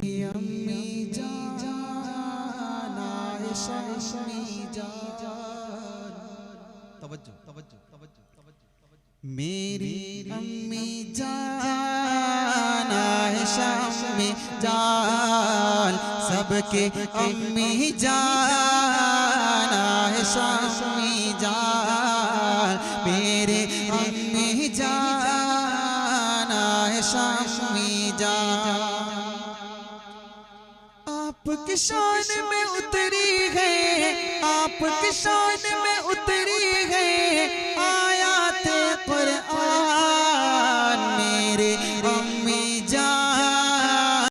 अम्मी जान आयशा अम्मी जान, तवज्जो तवज्जो तवज्जो तवज्जो, मेरी अम्मी जान आयशा अम्मी जान, सबके अम्मी जान आयशा अम्मी जान, मेरे अम्मी जान आयशा अम्मी जान। आपकी शान में उतरी है, आपकी शान